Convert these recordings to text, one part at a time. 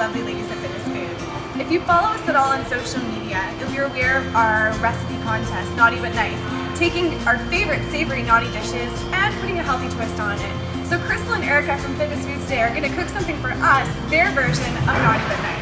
lovely ladies at Fitness Foods. If you follow us at all on social media, you'll be aware of our recipe contest, Naughty But Nice, taking our favorite savory naughty dishes and putting a healthy twist on it. So Crystal and Erica from Fitness Foods today are going to cook something for us, their version of Naughty But Nice.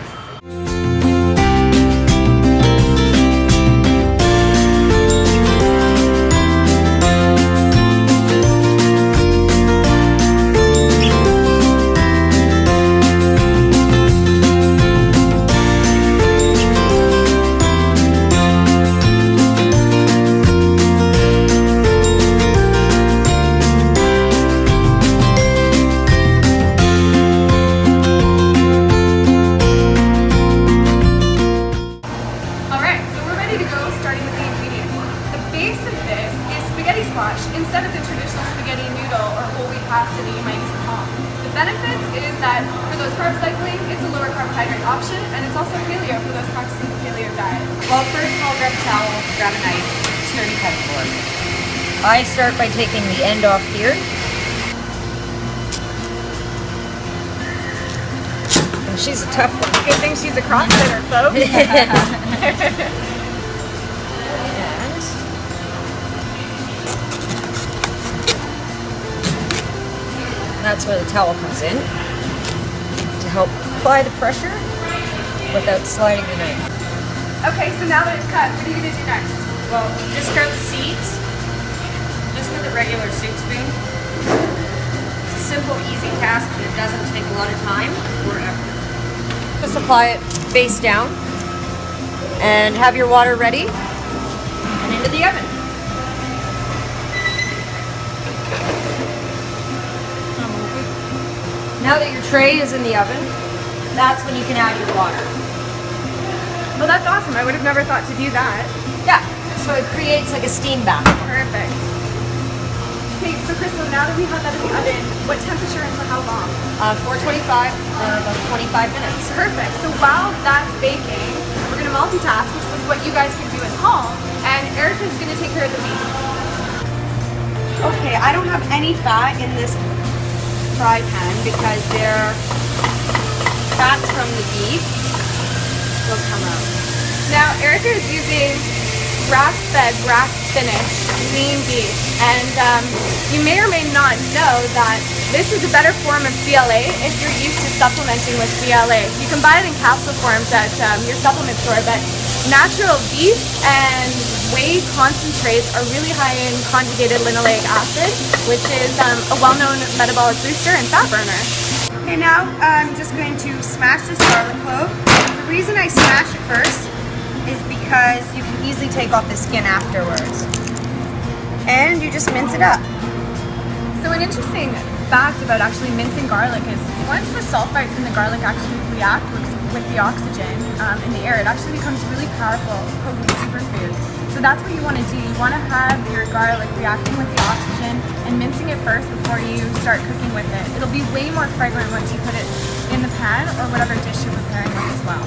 Instead of the traditional spaghetti noodle or whole wheat pasta that you might use at home. The benefits is that for those carb cycling, it's a lower carbohydrate option, and it's also paleo for those practicing the paleo diet. Well, first I'll grab a towel, grab a knife, sturdy cutting board. I start by taking the end off here. And she's a tough one. Good thing she's a CrossFitter, folks. That's where the towel comes in, to help apply the pressure without sliding the knife. Okay, so now that it's cut, what are you going to do next? Well, discard the seeds, just with a regular soup spoon. It's a simple, easy task, but it doesn't take a lot of time or effort. Just apply it face down, and have your water ready, and into the oven. Now that your tray is in the oven, that's when you can add your water. Well, that's awesome. I would have never thought to do that. Yeah, so it creates like a steam bath. Perfect. Okay, so Crystal, now that we have that in the oven, what temperature and for how long? 425 for about 25 minutes. Perfect. So while that's baking, we're going to multitask, which was what you guys can do at home, and Erica's going to take care of the meat. Okay, I don't have any fat in this fry pan because their fats from the beef will come out. Now Erica is using grass-fed, grass-finished lean beef, and you may or may not know that this is a better form of CLA if you're used to supplementing with CLA. So you can buy it in capsule forms at your supplement store, but natural beef and whey concentrates are really high in conjugated linoleic acid, which is a well-known metabolic booster and fat burner. Okay, now I'm just going to smash this garlic clove. The reason I smash it first is because you can easily take off the skin afterwards. And you just mince it up. So an interesting fact about actually mincing garlic is once the sulfites in the garlic actually react with the oxygen in the air, it actually becomes really powerful, potent superfood. So that's what you want to do. You want to have your garlic reacting with the oxygen and mincing it first before you start cooking with it. It'll be way more fragrant once you put it in the pan or whatever dish you're preparing with as well.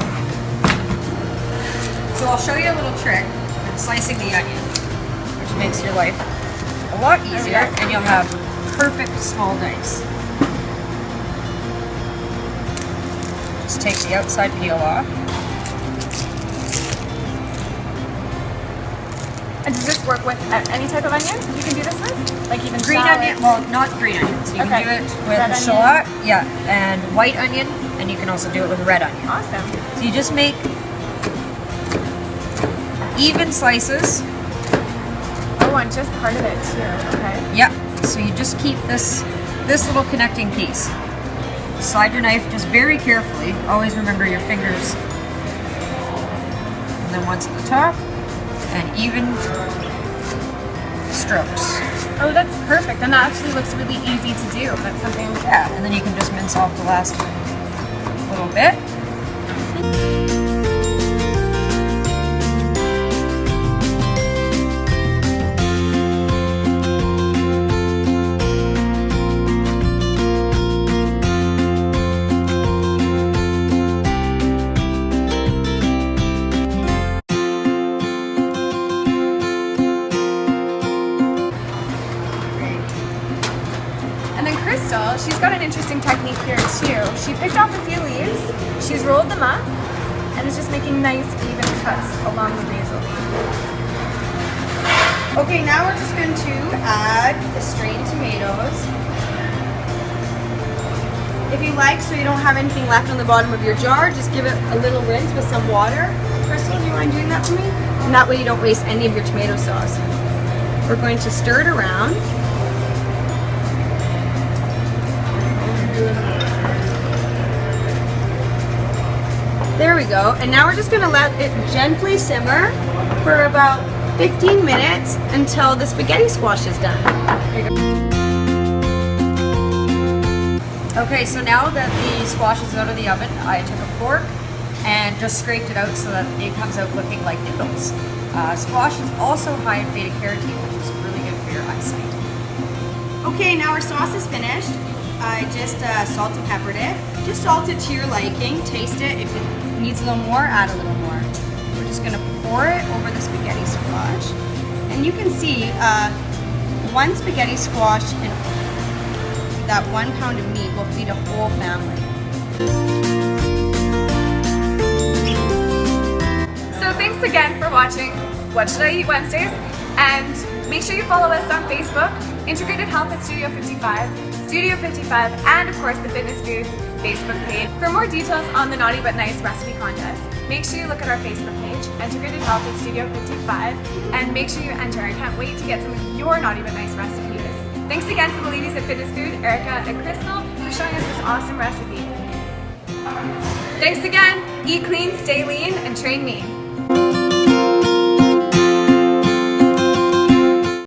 So I'll show you a little trick with slicing the onion, which makes your life a lot easier, and you'll have perfect small dice. Just take the outside peel off. And does this work with any type of onion? You can do this with? Like even Green shallot? onion, well, not green onions. You Okay. can do it with Red a onion. shallot, yeah, and white onion, and you can also do it with red onion. Awesome. So you just make even slices. Oh, on just part of it too, okay. Yep. So you just keep this little connecting piece. Slide your knife just very carefully. Always remember your fingers. And then once at the top, and even strokes. Oh, that's perfect. And that actually looks really easy to do. That's something. Yeah, and then you can just mince off the last little bit. Crystal, she's got an interesting technique here too. She picked off a few leaves, she's rolled them up, and is just making nice even cuts along the basil leaf. Okay, now we're just going to add the strained tomatoes. If you like, so you don't have anything left on the bottom of your jar, just give it a little rinse with some water. Crystal, do you mind doing that for me? And that way you don't waste any of your tomato sauce. We're going to stir it around. There we go. And now we're just going to let it gently simmer for about 15 minutes until the spaghetti squash is done. Okay, so now that the squash is out of the oven, I took a fork and just scraped it out so that it comes out looking like noodles. Squash is also high in beta carotene, which is really good for your eyesight. Okay, now our sauce is finished. I just salt and peppered it. Just salt it to your liking. Taste it. If it needs a little more, add a little more. We're just gonna pour it over the spaghetti squash. And you can see one spaghetti squash and that 1 pound of meat will feed a whole family. So thanks again for watching What Should I Eat Wednesdays, and make sure you follow us on Facebook, Integrated Health at Studio 55, and of course the Fitness Foods Facebook page. For more details on the Naughty But Nice recipe contest, make sure you look at our Facebook page, Integrated Health at Studio 55, and make sure you enter. I can't wait to get some of your Naughty But Nice recipes. Thanks again to the ladies at Fitness Food, Erica and Crystal, for showing us this awesome recipe. Thanks again. Eat clean, stay lean, and train mean.